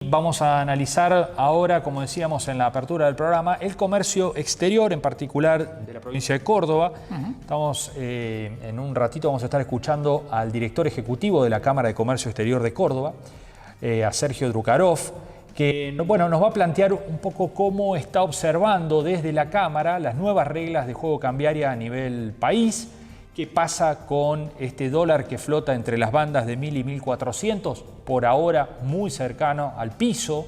Vamos a analizar ahora, como decíamos en la apertura del programa, el comercio exterior, en particular de la provincia de Córdoba. Estamos, en un ratito vamos a estar escuchando al director ejecutivo de la Cámara de Comercio Exterior de Córdoba, a Sergio Drukarov, que bueno, nos va a plantear un poco cómo está observando desde la Cámara las nuevas reglas de juego cambiaria a nivel país. ¿Qué pasa con este dólar que flota entre las bandas de 1000 y 1400? Por ahora muy cercano al piso.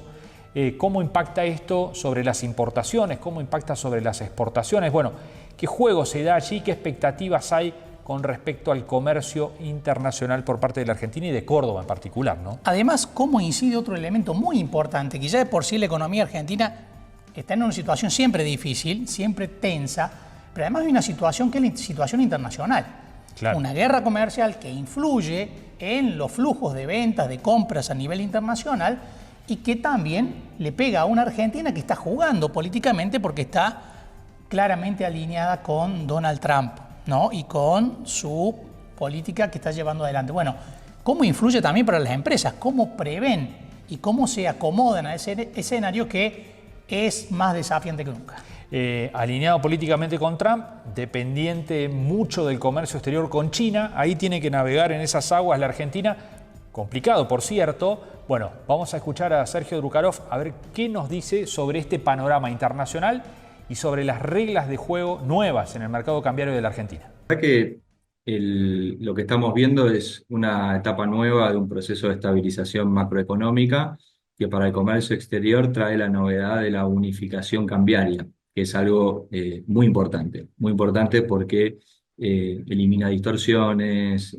¿Cómo impacta esto sobre las importaciones? ¿Cómo impacta sobre las exportaciones? Bueno, ¿qué juego se da allí? ¿Qué expectativas hay con respecto al comercio internacional por parte de la Argentina y de Córdoba en particular, ¿no? Además, cómo incide otro elemento muy importante, que ya de por sí la economía argentina está en una situación siempre difícil, siempre tensa, pero además hay una situación que es la situación internacional. Claro. Una guerra comercial que influye en los flujos de ventas, de compras a nivel internacional y que también le pega a una Argentina que está jugando políticamente porque está claramente alineada con Donald Trump, ¿no? Y con su política que está llevando adelante. Bueno, ¿cómo influye también para las empresas? ¿Cómo prevén y cómo se acomodan a ese escenario que es más desafiante que nunca? Alineado políticamente con Trump, dependiente mucho del comercio exterior con China, ahí tiene que navegar en esas aguas la Argentina, complicado por cierto. Bueno, vamos a escuchar a Sergio Drukarov a ver qué nos dice sobre este panorama internacional y sobre las reglas de juego nuevas en el mercado cambiario de la Argentina. La verdad que lo que estamos viendo es una etapa nueva de un proceso de estabilización macroeconómica que para el comercio exterior trae la novedad de la unificación cambiaria, que es algo muy importante porque elimina distorsiones,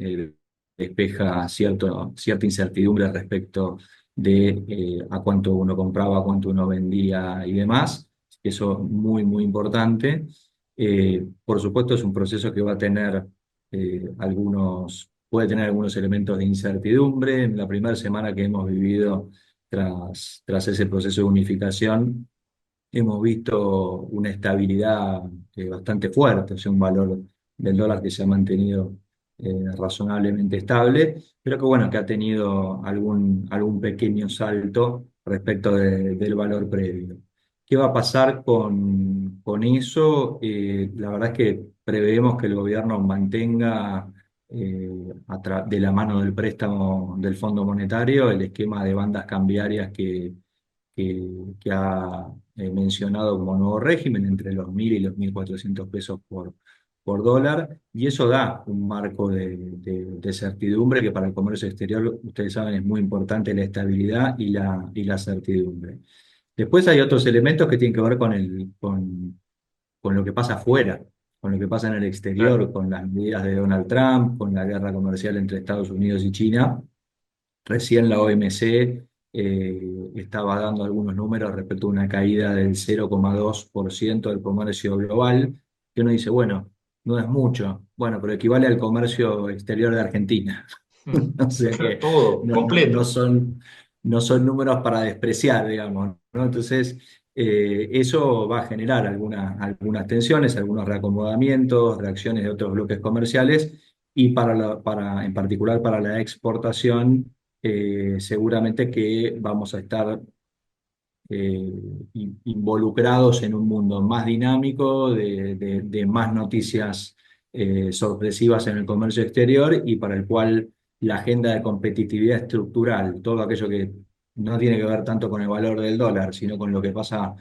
despeja cierta incertidumbre respecto de a cuánto uno compraba, a cuánto uno vendía y demás. Eso muy importante. Por supuesto, es un proceso que va a tener puede tener algunos elementos de incertidumbre. En la primera semana que hemos vivido tras ese proceso de unificación, hemos visto una estabilidad bastante fuerte, o sea, un valor del dólar que se ha mantenido razonablemente estable, pero que bueno, que ha tenido algún pequeño salto respecto del valor previo. ¿Qué va a pasar con eso? La verdad es que preveemos que el gobierno mantenga de la mano del préstamo del Fondo Monetario el esquema de bandas cambiarias que ha mencionado como nuevo régimen entre los 1000 y los 1400 pesos por dólar, y eso da un marco de certidumbre que para el comercio exterior, ustedes saben, es muy importante la estabilidad y la certidumbre. Después hay otros elementos que tienen que ver con lo que pasa afuera, con lo que pasa en el exterior, con las medidas de Donald Trump, con la guerra comercial entre Estados Unidos y China. Recién la OMC estaba dando algunos números respecto a una caída del 0,2% del comercio global, que uno dice, bueno, no es mucho, bueno, pero equivale al comercio exterior de Argentina. O sea que Todo, completo. no son números para despreciar, digamos, ¿no? Entonces, eso va a generar algunas tensiones, algunos reacomodamientos, reacciones de otros bloques comerciales y en particular para la exportación, seguramente que vamos a estar involucrados en un mundo más dinámico, de más noticias sorpresivas en el comercio exterior y para el cual la agenda de competitividad estructural, todo aquello que no tiene que ver tanto con el valor del dólar, sino con lo que pasa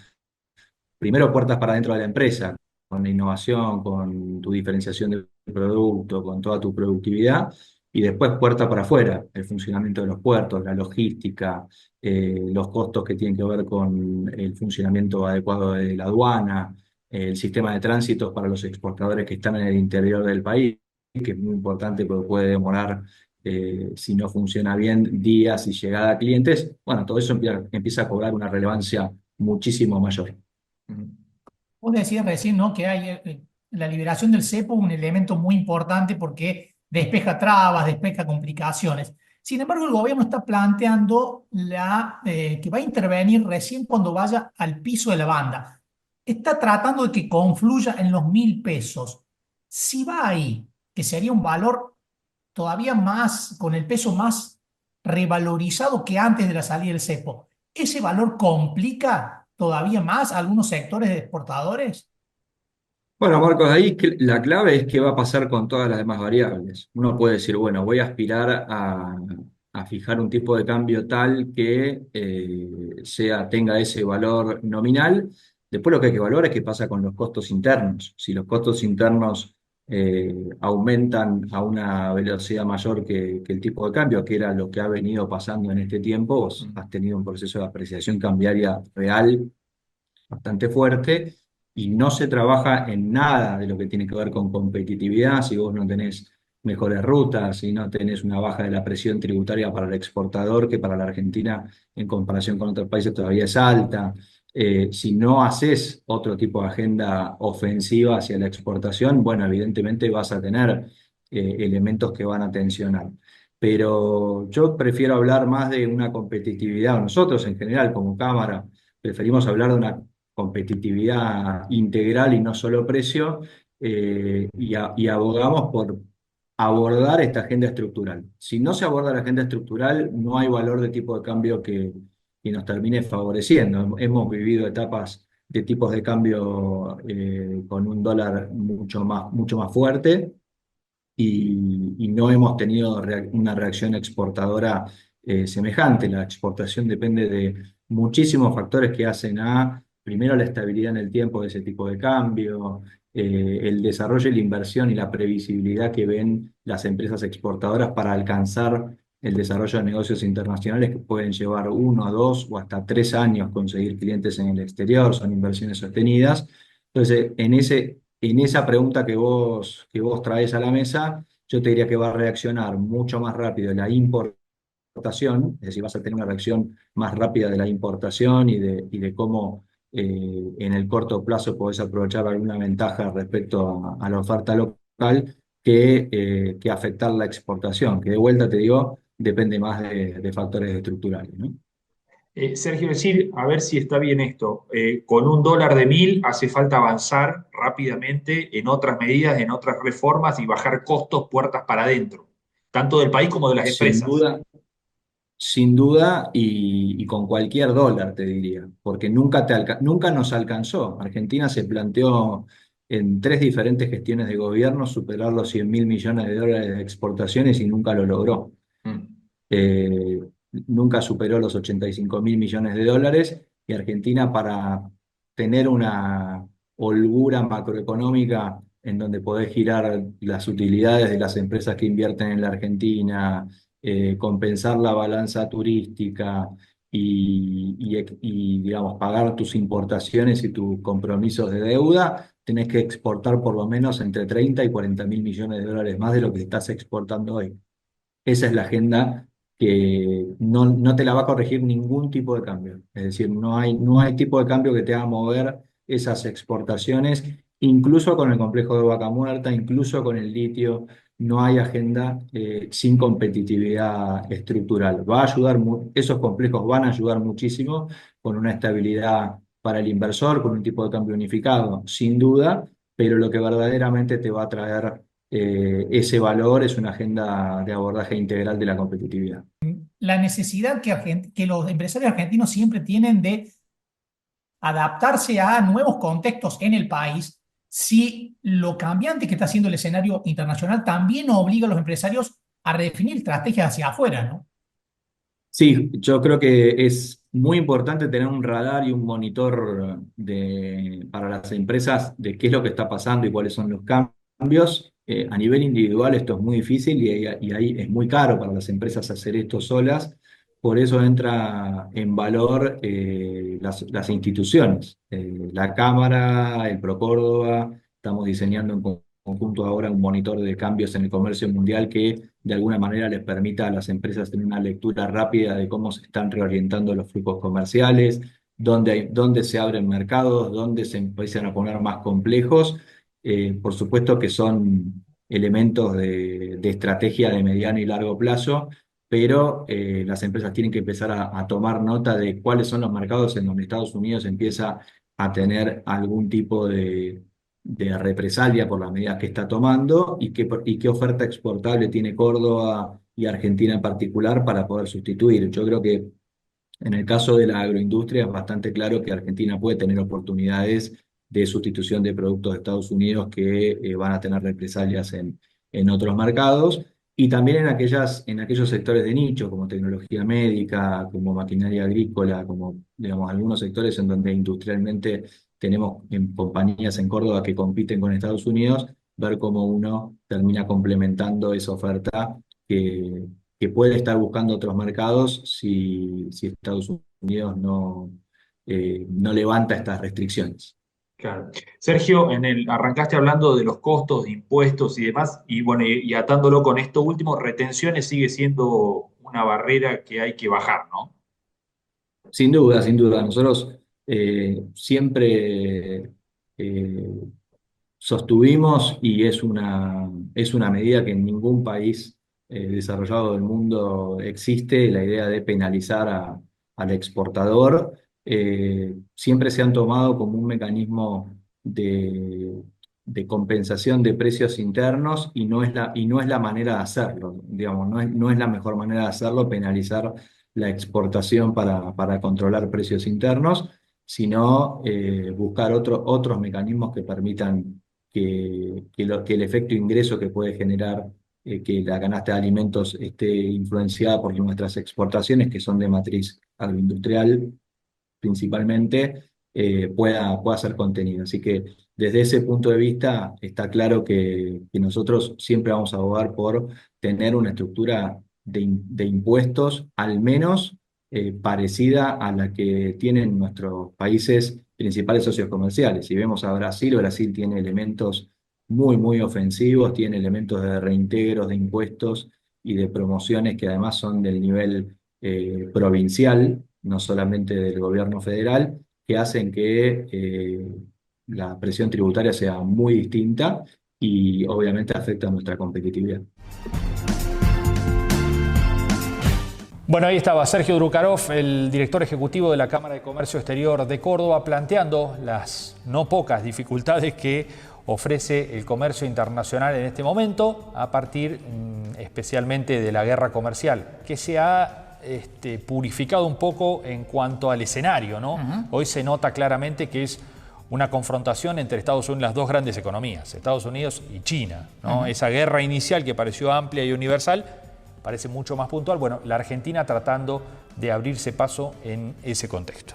primero puertas para dentro de la empresa, con la innovación, con tu diferenciación de producto, con toda tu productividad, y después puerta para afuera, el funcionamiento de los puertos, la logística, los costos que tienen que ver con el funcionamiento adecuado de la aduana, el sistema de tránsitos para los exportadores que están en el interior del país, que es muy importante porque puede demorar, si no funciona bien, días y llegada a clientes. Bueno, todo eso empieza a cobrar una relevancia muchísimo mayor. Vos decías recién, ¿no?, que hay la liberación del cepo, un elemento muy importante porque despeja trabas, despeja complicaciones. Sin embargo, el gobierno está planteando que va a intervenir recién cuando vaya al piso de la banda. Está tratando de que confluya en los 1000 pesos. Si va ahí, que sería un valor todavía más, con el peso más revalorizado que antes de la salida del cepo, ¿Ese valor complica todavía más a algunos sectores de exportadores? Bueno, Marcos, ahí la clave es qué va a pasar con todas las demás variables. Uno puede decir, bueno, voy a aspirar a fijar un tipo de cambio tal que tenga ese valor nominal. Después lo que hay que evaluar es qué pasa con los costos internos. Si los costos internos aumentan a una velocidad mayor que el tipo de cambio, que era lo que ha venido pasando en este tiempo, vos has tenido un proceso de apreciación cambiaria real bastante fuerte y no se trabaja en nada de lo que tiene que ver con competitividad si vos no tenés mejores rutas, si no tenés una baja de la presión tributaria para el exportador, que para la Argentina en comparación con otros países todavía es alta. Si no haces otro tipo de agenda ofensiva hacia la exportación, bueno, evidentemente vas a tener elementos que van a tensionar. Pero yo prefiero hablar más de una competitividad, o nosotros en general como Cámara preferimos hablar de una competitividad integral y no solo precio, y abogamos por abordar esta agenda estructural. Si no se aborda la agenda estructural, no hay valor de tipo de cambio que nos termine favoreciendo. Hemos vivido etapas de tipos de cambio con un dólar mucho más fuerte y no hemos tenido una reacción exportadora semejante. La exportación depende de muchísimos factores que hacen primero, la estabilidad en el tiempo de ese tipo de cambio, el desarrollo y la inversión y la previsibilidad que ven las empresas exportadoras para alcanzar el desarrollo de negocios internacionales que pueden llevar 1, 2 o hasta 3 años conseguir clientes en el exterior, son inversiones sostenidas. Entonces, en esa pregunta que vos traes a la mesa, yo te diría que va a reaccionar mucho más rápido la importación, es decir, vas a tener una reacción más rápida de la importación y de cómo en el corto plazo podés aprovechar alguna ventaja respecto a la oferta local que afectar la exportación, que de vuelta te digo, depende más de factores estructurales, ¿no? Sergio, decir, a ver si está bien esto, con un dólar de 1.000 hace falta avanzar rápidamente en otras medidas, en otras reformas y bajar costos puertas para adentro, tanto del país como de las Sin empresas. duda, sin duda y con cualquier dólar, te diría, porque nunca nos alcanzó. Argentina se planteó en 3 diferentes gestiones de gobierno superar los 100.000 millones de dólares de exportaciones y nunca lo logró. Mm. Eh, Nunca superó los 85.000 millones de dólares y Argentina, para tener una holgura macroeconómica en donde podés girar las utilidades de las empresas que invierten en la Argentina, compensar la balanza turística digamos, pagar tus importaciones y tus compromisos de deuda, tenés que exportar por lo menos entre 30 y 40.000 millones de dólares más de lo que estás exportando hoy. Esa es la agenda que no te la va a corregir ningún tipo de cambio. Es decir, no hay tipo de cambio que te haga mover esas exportaciones, incluso con el complejo de Vaca Muerta, incluso con el litio. No hay agenda sin competitividad estructural. Va a ayudar, esos complejos van a ayudar muchísimo con una estabilidad para el inversor, con un tipo de cambio unificado, sin duda, pero lo que verdaderamente te va a traer ese valor es una agenda de abordaje integral de la competitividad. La necesidad que los empresarios argentinos siempre tienen de adaptarse a nuevos contextos en el país, si lo cambiante que está haciendo el escenario internacional también obliga a los empresarios a redefinir estrategias hacia afuera, ¿no? Sí, yo creo que es muy importante tener un radar y un monitor para las empresas de qué es lo que está pasando y cuáles son los cambios. A nivel individual esto es muy difícil y ahí es muy caro para las empresas hacer esto solas. Por eso entra en valor las instituciones. La Cámara, el ProCórdoba, estamos diseñando en conjunto ahora un monitor de cambios en el comercio mundial que de alguna manera les permita a las empresas tener una lectura rápida de cómo se están reorientando los flujos comerciales, dónde se abren mercados, dónde se empiezan a poner más complejos. Por supuesto que son elementos de estrategia de mediano y largo plazo, pero las empresas tienen que empezar a tomar nota de cuáles son los mercados en donde Estados Unidos empieza a tener algún tipo de represalia por las medidas que está tomando y qué oferta exportable tiene Córdoba y Argentina en particular para poder sustituir. Yo creo que En el caso de la agroindustria es bastante claro que Argentina puede tener oportunidades de sustitución de productos de Estados Unidos que van a tener represalias en otros mercados y también en aquellos sectores de nicho como tecnología médica, como maquinaria agrícola, como digamos, algunos sectores en donde industrialmente tenemos compañías en Córdoba que compiten con Estados Unidos, ver cómo uno termina complementando esa oferta que que puede estar buscando otros mercados si Estados Unidos no levanta estas restricciones. Claro. Sergio, arrancaste hablando de los costos, de impuestos y demás, y bueno, y atándolo con esto último, retenciones sigue siendo una barrera que hay que bajar, ¿no? Sin duda, sin duda. Nosotros siempre sostuvimos, y es una medida que en ningún país desarrollado del mundo existe, la idea de penalizar al exportador. Siempre se han tomado como un mecanismo de compensación de precios internos y no es la manera de hacerlo, digamos, no es la mejor manera de hacerlo, penalizar la exportación para controlar precios internos, sino buscar otros mecanismos que permitan que el efecto ingreso que puede generar que la canasta de alimentos esté influenciada por nuestras exportaciones, que son de matriz agroindustrial principalmente, pueda ser contenida. Así que desde ese punto de vista está claro que nosotros siempre vamos a abogar por tener una estructura de impuestos al menos parecida a la que tienen nuestros países principales socios comerciales. Si vemos a Brasil, Brasil tiene elementos muy, muy ofensivos, tiene elementos de reintegros de impuestos y de promociones que además son del nivel provincial, no solamente del gobierno federal, que hacen que la presión tributaria sea muy distinta y obviamente afecta a nuestra competitividad. Bueno, ahí estaba Sergio Drukarov, el director ejecutivo de la Cámara de Comercio Exterior de Córdoba, planteando las no pocas dificultades que ofrece el comercio internacional en este momento, a partir especialmente de la guerra comercial, que se ha purificado un poco en cuanto al escenario, ¿no? Hoy se nota claramente que es una confrontación entre Estados Unidos, las dos grandes economías, Estados Unidos y China, ¿no? Esa guerra inicial que pareció amplia y universal parece mucho más puntual. Bueno, la Argentina tratando de abrirse paso en ese contexto.